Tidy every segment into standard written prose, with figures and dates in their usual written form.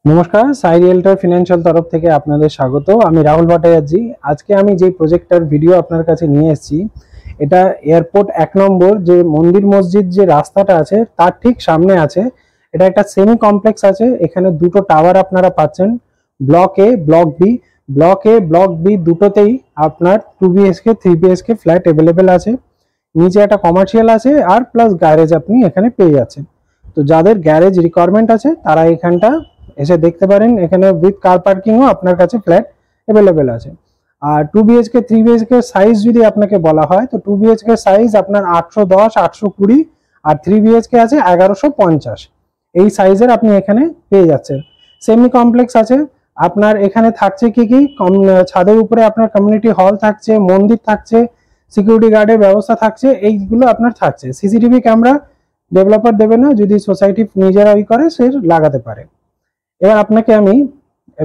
নমস্কার, সাই realtor financial তরফ থেকে আপনাদের স্বাগত। আমি রাহুল ভট্টাচার্য। আজকে আমি যে প্রজেক্টটার ভিডিও আপনার কাছে নিয়ে এসেছি, এটা এয়ারপোর্ট 1 নম্বর যে মন্দির মসজিদ যে রাস্তাটা আছে তার ঠিক সামনে আছে। এটা একটা সেমি কমপ্লেক্স আছে। এখানে দুটো টাওয়ার আপনারা পাচ্ছেন, block A, block B. Block A, block B দুটোতেই আপনার 2 বিএসকে 3 বিএসকে ফ্ল্যাট অ্যাভেলেবেল আছে। নিচে একটা কমার্শিয়াল আছে আর প্লাস গ্যারেজ আপনি এখানে পেয়ে যাচ্ছেন। তো যাদের গ্যারেজ রিকোয়ারমেন্ট আছে তারা এখানটা এসে দেখতে পারেন। এখানে উইথ কার পার্কিংও আপনার কাছে ফ্ল্যাট অ্যাভেলেবেল আছে। আর 2 বিএইচকে 3 বিএইচকে সাইজ যদি আপনাকে বলা হয় তো 2 বিএইচকে সাইজ আপনার 810 820 আর 3 বিএইচকে আছে 1150। এই সাইজের আপনি এখানে পেয়ে যাচ্ছেন। সেমি কমপ্লেক্স আছে। আপনার এখানে থাকছে কি কি, ছাদের উপরে আপনার কমিউনিটি হল থাকছে, মন্দির থাকছে, সিকিউরিটি গার্ডের ব্যবস্থা থাকছে, এইগুলো আপনার থাকছে। সিসিটিভি ক্যামেরা ডেভেলপার দেবে না, যদি সোসাইটি নিজেরা করে সে লাগাতে পারে। এবার আপনাকে আমি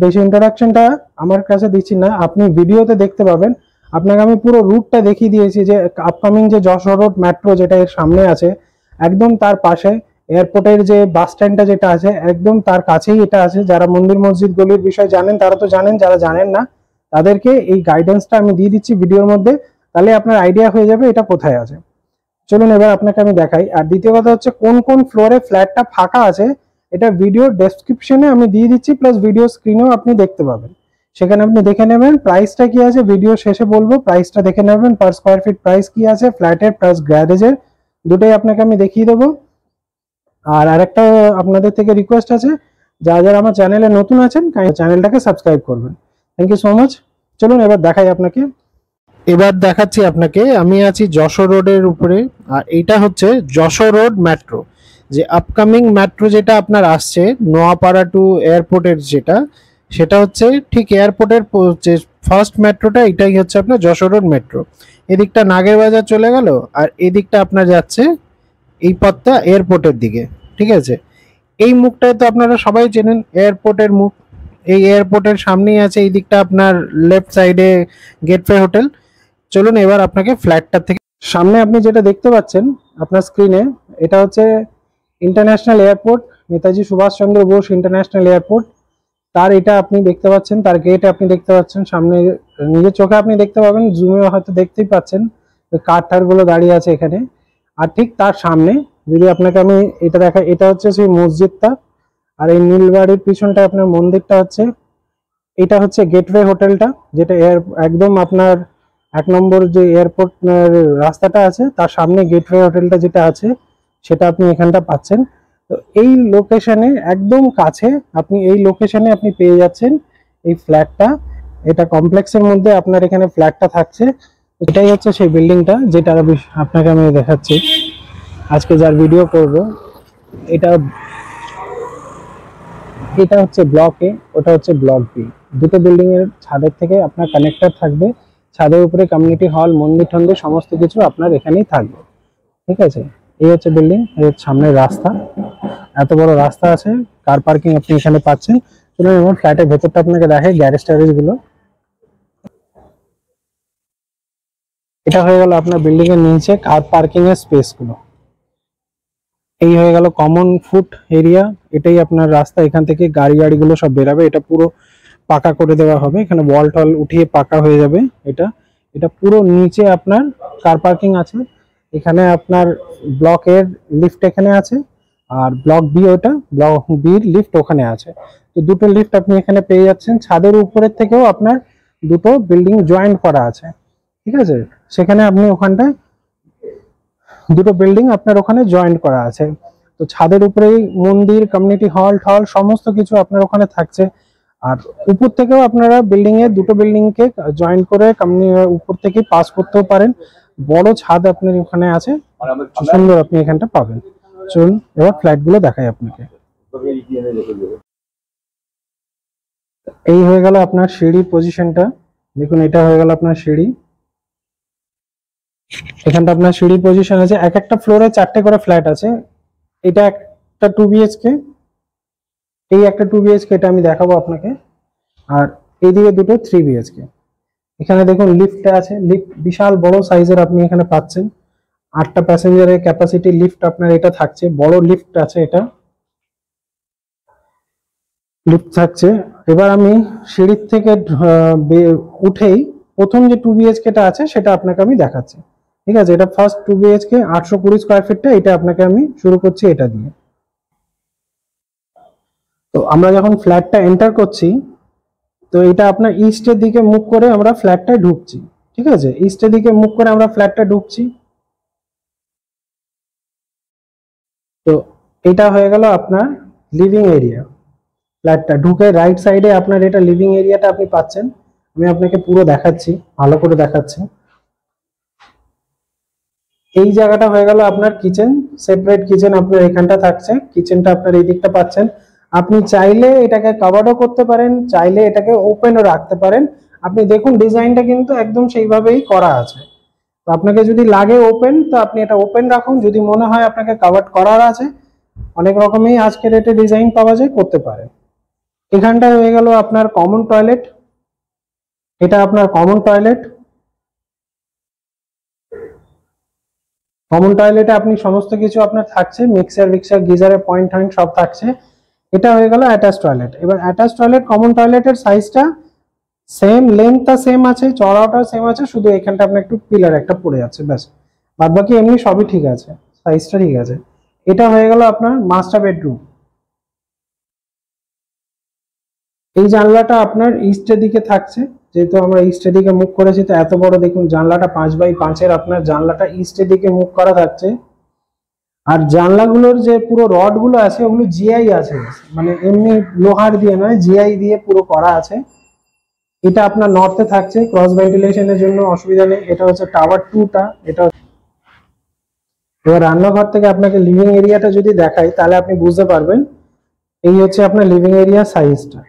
বেশি ইন্ট্রোডাকশনটা আমার কাছে দিচ্ছি না, আপনি ভিডিওতে দেখতে পাবেন। আপনাকে আমি পুরো রুটটা দেখিয়ে দিয়েছি যে আপকামিং যে যশোর রোড মেট্রো যেটা এর সামনে আছে, একদম তার পাশে এয়ারপোর্টের যে বাস স্ট্যান্ডটা যেটা আছে একদম তার কাছেই এটা আছে। যারা মন্দির মসজিদ গলির বিষয় জানেন তারা তো জানেন, যারা জানেন না তাদেরকে এই গাইডেন্সটা আমি দিয়ে দিচ্ছি ভিডিওর মধ্যে, তাহলে আপনার আইডিয়া হয়ে যাবে এটা কোথায় আছে। চলুন এবার আপনাকে আমি দেখাই। আর দ্বিতীয় কথা হচ্ছে কোন কোন ফ্লোরে ফ্ল্যাটটা ফাঁকা আছে এটা ভিডিও ডেসক্রিপশনে আমি দিয়ে দিচ্ছি, প্লাস ভিডিও স্ক্রিনেও আপনি দেখতে পাবেন। সেখানে আপনি দেখে নেবেন প্রাইসটা কি আছে, ভিডিও শেষে বলবো প্রাইসটা দেখে নেবেন, পার স্কোয়ার ফিট প্রাইস কি আছে ফ্ল্যাটের প্লাস গ্যারেজের, দুটোই আপনাকে আমি দেখিয়ে দেবো। আর আরেকটা আপনাদের থেকে রিকোয়েস্ট আছে, যারা যারা আমার চ্যানেলে নতুন আছেন চ্যানেলটাকে সাবস্ক্রাইব করবেন। Thank you so much. চলুন এবার দেখাই আপনাকে। এবার দেখাচ্ছি আপনাকে, আমি আছি যশোর রোডের উপরে, আর এইটা হচ্ছে যশোর রোড মেট্রো। যে আপকামিং মেট্রো যেটা আপনার আসছে নোয়াপাড়া টু এয়ারপোর্টের যেটা, সেটা হচ্ছে ঠিক এয়ারপোর্টের যে ফার্স্ট মেট্রোটা, এটাই হচ্ছে আপনার যশোর রোড মেট্রো। এদিকটা নাগের বাজার চলে গেল, আর এদিকটা আপনার যাচ্ছে এই পথটা এয়ারপোর্টের দিকে। ঠিক আছে, এই মুখটায় তো আপনারা সবাই চেনেন, এয়ারপোর্টের মুখ। এই এয়ারপোর্টের সামনেই আছে এই দিকটা আপনার লেফট সাইডে গেটওয়ে হোটেল। চলুন এবার আপনাকে ফ্ল্যাটটা থেকে সামনে আপনি যেটা দেখতে পাচ্ছেন আপনার স্ক্রিনে, এটা হচ্ছে international airport, Netaji Subhash Chandra Bose international airport. তার এটা আপনি দেখতে পাচ্ছেন, তার গেট আপনি দেখতে পাচ্ছেন সামনে, নিজের চোখে আপনি দেখতে পাবেন, জুমে হয়তো দেখতেই পাচ্ছেন কার টার গুলো দাঁড়িয়ে আছে এখানে। আর ঠিক তার সামনে যদি আপনাকে আমি এটা দেখা, এটা হচ্ছে সেই মসজিদটা, আর এই নীলবাড়ির পিছনটা আপনার মন্দিরটা হচ্ছে, এটা হচ্ছে গেটওয়ে হোটেলটা, যেটা একদম আপনার 1 নম্বর যে এয়ারপোর্ট রাস্তাটা আছে তার সামনে গেটওয়ে হোটেলটা যেটা আছে সেটা আপনি এখানটা পাচ্ছেন। তো এই লোকেশনে একদম কাছে আপনি এই লোকেশনে আপনি পেয়ে যাচ্ছেন এই ফ্ল্যাটটা। এটা কমপ্লেক্সের মধ্যে আপনার এখানে ফ্ল্যাটটা থাকছে। এটাই হচ্ছে সেই বিল্ডিংটা যেটা আপনাকে আমি দেখাচ্ছি আজকে যার ভিডিও করব। এটা এটা হচ্ছে ব্লক এ, ওটা হচ্ছে ব্লক বি। দুটো বিল্ডিং এর ছাদের থেকে আপনার কানেক্টর থাকবে। ছাদের উপরে কমিউনিটি হল, মন্দির টন্দির সমস্ত কিছু আপনার এখানেই থাকবে। ঠিক আছে, এই হচ্ছে বিল্ডিং, এর সামনে রাস্তা, এত বড় রাস্তা আছে, কার পার্কিং আপনি এখানে পাচ্ছেন। চলুন এবার ফ্ল্যাটের ভেতরটা আপনাকে দেখাই, গ্যারেজ ট্যারেজ গুলো। এটা হয়ে গেল আপনার বিল্ডিং এর নিচে কার পার্কিং এর স্পেস গুলো। এই হয়ে গেল কমন ফুট এরিয়া, এটাই আপনার রাস্তা, এখান থেকে গাড়িগুলো সব বেরাবে। এটা পুরো পাকা করে দেওয়া হবে, এখানে ওয়াল টল উঠিয়ে পাকা হয়ে যাবে। এটা এটা পুরো নিচে আপনার কার পার্কিং আছে। এখানে আপনার ব্লকের লিফট এখানে আছে, আর ব্লক বি, ওটা ব্লক বির লিফট ওখানে আছে। তো দুটো লিফট আপনি এখানে পেয়ে যাচ্ছেন। ছাদের উপরের থেকেও আপনার দুটো বিল্ডিং জয়েন্ট করা আছে। ঠিক আছে, সেখানে আপনি ওখানটায় দুটো বিল্ডিং আপনার ওখানে জয়েন্ট করা আছে। তো ছাদের উপরেই মন্দির, কমিউনিটি হল টল সমস্ত কিছু আপনার ওখানে থাকছে। আর উপর থেকেও আপনারা বিল্ডিং এ দুটো বিল্ডিং কে জয়েন করে উপর থেকে পাস করতেও পারেন। বড় ছাদ আপনার ওখানে আছে, সুন্দর আপনি এখানটা পাবেন। চলুন এবার ফ্ল্যাট গুলো দেখাই আপনাকে। এই হয়ে গেল আপনার সিঁড়ির পজিশনটা, দেখুন এটা হয়ে গেল আপনার সিঁড়ি। এখানটা আপনার সিঁড়ি পজিশন আছে, এক একটা ফ্লোরে 4টে করে ফ্ল্যাট আছে। এটা একটা 2 বিএইচকে, এই একটা 2 বিএইচকে, এটা আমি দেখাবো আপনাকে। আর এইদিকে দুটো 3 বিএইচকে। এখানে দেখুন লিফটটা আছে, লিফট বিশাল বড় সাইজের আপনি এখানে পাচ্ছেন। 8টা প্যাসেঞ্জারের ক্যাপাসিটি লিফট আপনার এটা থাকছে, বড় লিফট আছে এটা। লিফট থাকছে। এবার আমি সিঁড়ির থেকে উঠেই প্রথম যে 2 বিএইচকেটা আছে সেটা আপনাকে আমি দেখাচ্ছি। ঠিক আছে, এটা ফার্স্ট 2 বিএইচকে 820 স্কয়ার ফিটটা, এটা আপনাকে আমি শুরু করছি এটা দিয়ে। তো আমরা যখন ফ্ল্যাটটা এন্টার করছি, তো এটা আপনার ইস্টের দিকে মুখ করে আমরা ফ্ল্যাটটায় ঢুকছি। ঠিক আছে, ইস্টের দিকে মুখ করে আমরা ফ্ল্যাটটা ঢুকছি। তো এটা হয়ে গেল আপনার লিভিং এরিয়া। ফ্ল্যাটটা ঢুকে রাইট সাইডে আপনার এটা লিভিং এরিয়াটা আপনি পাচ্ছেন। আমি আপনাকে পুরো দেখাচ্ছি, ভালো করে দেখাচ্ছি। এই জায়গাটা হয়ে গেল আপনার কিচেন, সেপারেট কিচেন আপনার এখানটা থাকছে। কিচেনটা আপনার এই দিকটা পাচ্ছেন। আপনি চাইলে এটাকে কভারও করতে পারেন, চাইলে এটাকে ওপেনও রাখতে পারেন। আপনি দেখুন ডিজাইনটা কিন্তু একদম সেইভাবেই করা আছে। তো আপনাকে যদি লাগে ওপেন, তো আপনি এটা ওপেন রাখুন। যদি মনে হয় আপনাকে কভার করার আছে, অনেক রকমই আজকের ডেটে ডিজাইন পাওয়া যায়, করতে পারেন। এখানটা হয়ে গেল আপনার কমন টয়লেট। এটা আপনার কমন টয়লেট। কমন টয়লেটে আপনি সমস্ত কিছু আপনার থাকছে, মিক্সার গিজারের পয়েন্ট সব থাকছে। এটা হয়ে গেল অ্যাটাচ টয়লেট। এবার অ্যাটাচ টয়লেট কমন টয়লেটের সাইজটা সেম, লেন্থটা সেম আছে, চড়াটাও সেম আছে, শুধু এখানটা আপনার একটু পিলার একটা পড়ে যাচ্ছে, ব্যাস। বাদ বাকি এমনি সবই ঠিক আছে, সাইজটা ঠিক আছে। এটা হয়ে গেল আপনার মাস্টার বেডরুম। এই জানলাটা আপনার ইস্টের দিকে থাকছে, যেহেতু আমরা ইস্টের দিকে মুখ করেছি, তো এত বড় দেখুন জানলাটা 5x5 আপনার জানলাটা ইস্টের দিকে মুখ করা থাকছে। আর জানলাগুলোর যে পুরো রড গুলো আছে ওগুলো জিআই আছে, মানে এমনি লোহার দিয়ে নয়, জিআই দিয়ে পুরো করা আছে। এটা আপনার নর্থে থাকছে, ক্রস ভেন্টিলেশনের জন্য অসুবিধা নেই। এটা হচ্ছে টাওয়ার 2টা। এটা এবার রান্নাঘর থেকে আপনাকে লিভিং এরিয়াটা যদি দেখাই, তাহলে আপনি বুঝতে পারবেন। এই হচ্ছে আপনার লিভিং এরিয়া সাইজটা,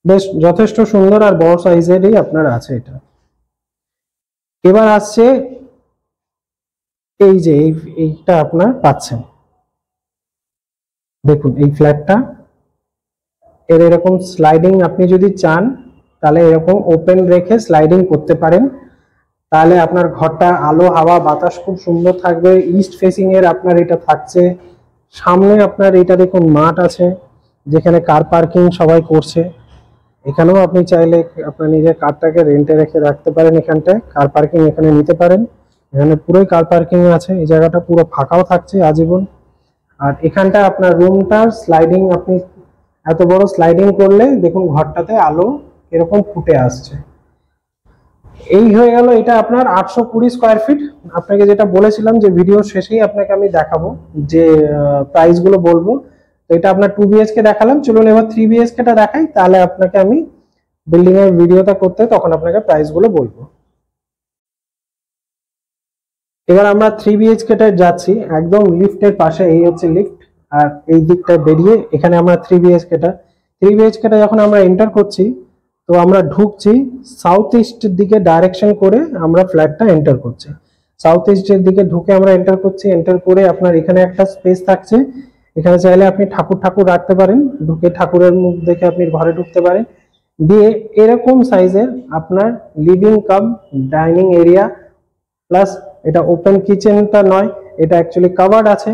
বেশ যথেষ্ট সুন্দর আর বড় সাইজেরই আপনার আছে এটা। এবার আসছে এই যে এইটা আপনার পাচ্ছেন, দেখুন এই ফ্ল্যাটটা এর এরকম স্লাইডিং, আপনি যদি চান তাহলে এরকম ওপেন রেখে স্লাইডিং করতে পারেন। তাহলে আপনার ঘরটা আলো হাওয়া বাতাস খুব সুন্দর থাকবে। ইস্ট ফেসিং এর আপনার এটা থাকছে। সামনে আপনার এটা দেখুন মাঠ আছে, যেখানে কার পার্কিং সবাই করছে। এখানেও আপনি চাইলে আপনার নিজের কারটাকে রেন্টে রেখে রাখতে পারেন, এখানটায় কার পার্কিং এখানে নিতে পারেন। এখানে পুরোই কার পার্কিং আছে, এই জায়গাটা পুরো ফাঁকাও থাকছে আজীবন। আর এখানটা আপনার রুমটার স্লাইডিং, আপনি এত বড় স্লাইডিং করলে দেখুন ঘরটাতে আলো এরকম ফুটে আসছে। এই হয়ে গেল এটা আপনার 820 স্কয়ার ফিট। আপনাকে যেটা বলেছিলাম যে ভিডিও শেষেই আপনাকে আমি দেখাবো, যে প্রাইস গুলো বলবো। তো এটা আপনার 2 বিএইচকে দেখালাম, চলুন এবার 3 বিএইচকে টা দেখাই, তাহলে আপনাকে আমি বিল্ডিং এর ভিডিওটা করতে তখন আপনাকে প্রাইস গুলো বলবো। এবার আমরা 3 বিএইচকে টা যাচ্ছি, একদম লিফটের পাশে। এই হচ্ছে লিফট, আর এই দিকটা বেরিয়ে এখানে আমরা 3 বিএইচকে টা যখন আমরা এন্টার করছি, তো আমরা ঢুকছি সাউথ ইস্টের দিকে ডাইরেকশন করে আমরা ফ্ল্যাটটা এন্টার করছি। সাউথ ইস্টের দিকে ঢুকে আমরা এন্টার করছি। এন্টার করে আপনার এখানে একটা স্পেস থাকছে, এখানে চাইলে আপনি ঠাকুর রাখতে পারেন। ঢুকে ঠাকুরের মুখ দেখে আপনি ঘরে ঢুকতে পারেন। দিয়ে এরকম সাইজের আপনার living cum dining area, plus এটা ওপেন কিচেনটা নয়, এটা অ্যাকচুয়ালি কাভার্ড আছে।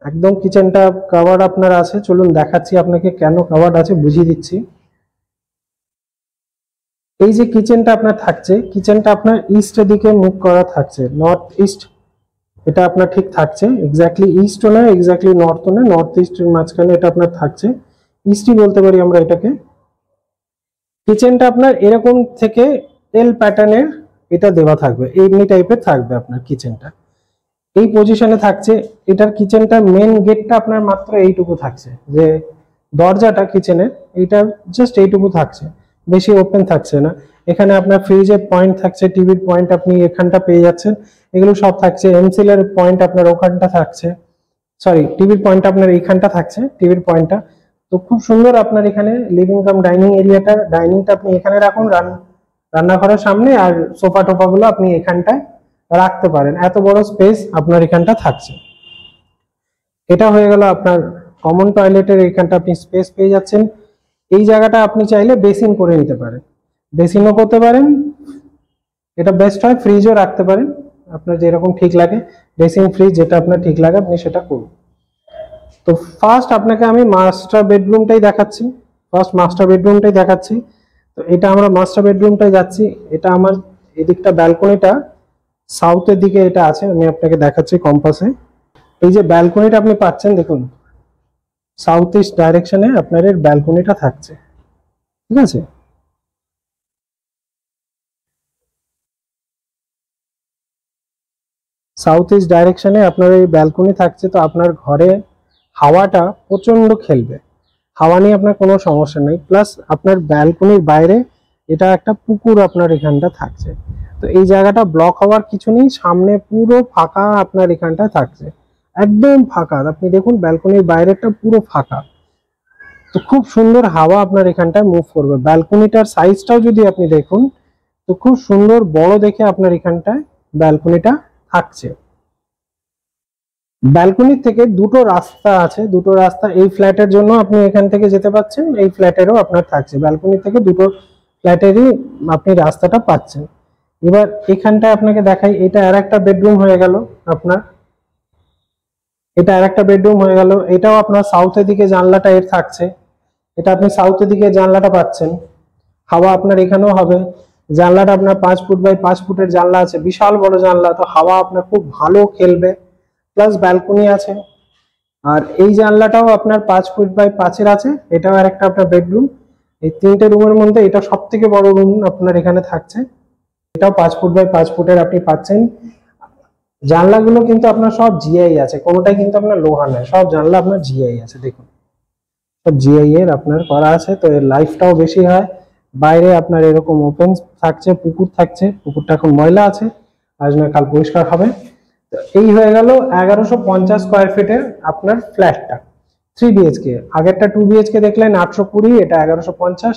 একদম কিচেনটা কাভার্ড আপনার আছে। চলুন দেখাচ্ছি আপনাকে কেন কাভার্ড আছে, বুঝিয়ে দিচ্ছি। এই যে কিচেনটা আপনার থাকছে, কিচেনটা আপনার ইস্টের দিকে মুখ করা থাকছে, নর্থ ইস্ট। এটা আপনার ঠিক থাকছে, এক্স্যাক্টলি ইস্টও না এক্স্যাক্টলি নর্থও না, নর্থ ইস্টের মাঝখানে এটা আপনার থাকছে, ইস্টই বলতে পারি আমরা এটাকে। কিচেনটা আপনার এরকম থেকে এল প্যাটার্নের এটা দেওয়া থাকবে, এমনি টাইপের থাকবে আপনার কিচেনটা, এই পজিশনে থাকছে। এটার কিচেনটা মেন গেটটা আপনার মাত্র এইটুকু থাকছে, যে দরজাটা কিচেনের এইটা জাস্ট এইটুকু থাকছে, বেশি ওপেন থাকছে না। এখানে আপনার ফ্রিজের পয়েন্ট থাকছে, টিভির পয়েন্ট আপনি এখানটা পেয়ে যাচ্ছেন, এগুলো সব থাকছে। এমসিএল এর পয়েন্ট আপনার ওখানটা থাকছে, সরি টিভির পয়েন্ট আপনার এইখানটা থাকছে, টিভির পয়েন্টটা। তো খুব সুন্দর আপনার এখানে লিভিং কাম ডাইনিং এরিয়াটা, ডাইনিংটা আপনি এখানে রাখুন রান্নাঘরের সামনে, আর সোফা টোফা গুলো আপনি এখানটায় রাখতে পারেন। এত বড় স্পেস আপনার এখানটা থাকছে। এটা হয়ে গেল আপনার কমন টয়লেটের, এখানটা আপনি স্পেস পেয়ে যাচ্ছেন। এই জায়গাটা আপনি চাইলে বেসিন করে নিতে পারেন, বেসিনও করতে পারেন, এটা বেস্ট হয়। ফ্রিজও রাখতে পারেন, আপনার যেরকম ঠিক লাগে, বেসিন ফ্রিজ যেটা আপনার ঠিক লাগে আপনি সেটা করুন। তো ফার্স্ট আপনাকে আমি মাস্টার বেডরুমটাই দেখাচ্ছি। ফার্স্ট মাস্টার বেডরুমটাই দেখাচ্ছি। তো এটা আমরা মাস্টার বেডরুমটাই যাচ্ছি। এটা আমার এদিকটা ব্যালকনিটা সাউথের দিকে এটা আছে, আমি আপনাকে দেখাচ্ছি কম্পাসে। এই যে ব্যালকনিটা আপনি পাচ্ছেন দেখুন, সাউথ ইস্ট ডাইরেকশনে আপনার এর ব্যালকনিটা থাকছে, ঠিক আছে। সাউথ ইস্ট ডাইরেকশনে আপনার এই ব্যালকনি থাকছে। তো আপনার ঘরে হাওয়াটা প্রচন্ড খেলবে, হাওয়া নিয়ে আপনার কোনো সমস্যা নেই। প্লাস আপনার ব্যালকনির বাইরে এটা একটা পুকুর আপনার এখানটা থাকছে। তো এই জায়গাটা ব্লক হওয়ার কিছু নেই, সামনে পুরো ফাঁকা আপনার এখানটা থাকছে, একদম ফাঁকা। আপনি দেখুন ব্যালকনির বাইরেটা পুরো ফাঁকা। তো খুব সুন্দর হাওয়া আপনার এখানটায় মুভ করবে। ব্যালকনিটার সাইজটাও যদি আপনি দেখুন তো খুব সুন্দর বড় দেখে আপনার এখানটায় ব্যালকনিটা থাকছে। ব্যালকনির থেকে দুটো রাস্তা আছে, দুটো রাস্তা এই ফ্ল্যাটের জন্য আপনি এখান থেকে যেতে পাচ্ছেন, এই ফ্ল্যাটেরও আপনার থাকছে। ব্যালকনি থেকে দুটো ফ্ল্যাটেরই আপনি রাস্তাটা পাচ্ছেন। এবার এখানটায় আপনাকে দেখাই, এটা আর একটা বেডরুম হয়ে গেল আপনার, এটা আর একটা বেডরুম হয়ে গেল। এটাও আপনার সাউথের দিকে জানলাটা এর থাকছে, এটা আপনি সাউথের দিকে জানলাটা পাচ্ছেন। হাওয়া আপনার এখানেও হবে। জানলাটা আপনার 5 ফুট বাই 5 ফুটের জানলা আছে, বিশাল বড় জানলা। তো হাওয়া আপনার খুব ভালো খেলবে, প্লাস ব্যালকনি আছে। আর এই জানলাটাও আপনার 5 ফুট বাই 5-এর আছে, এটাও আর একটা আপনার বেডরুম। এই তিনটে রুমের মধ্যে এটা সব থেকে বড় রুম আপনার এখানে থাকছে। এটাও 5 ফুট বাই 5 ফুটের আপনি পাচ্ছেন। জানলাগুলো কিন্তু আপনার সব জিআই আছে, কোনোটাই কিন্তু আপনার লোহা নয়, সব জানলা আপনার জিআই আছে। দেখুন সব জিআই এর আপনার করা আছে। তো এর লাইফটাও বেশি হয়। বাইরে আপনার এরকম ওপেন থাকছে, পুকুর থাকছে, পুকুরটা এখন ময়লা আছে, আজ না কাল পরিষ্কার হবে। তো এই হয়ে গেল 1150 স্কোয়ার ফিটের আপনার ফ্ল্যাটটা 3 বিএইচকে। আগেরটা 2 বিএইচকে দেখলেন 820, এটা 1150।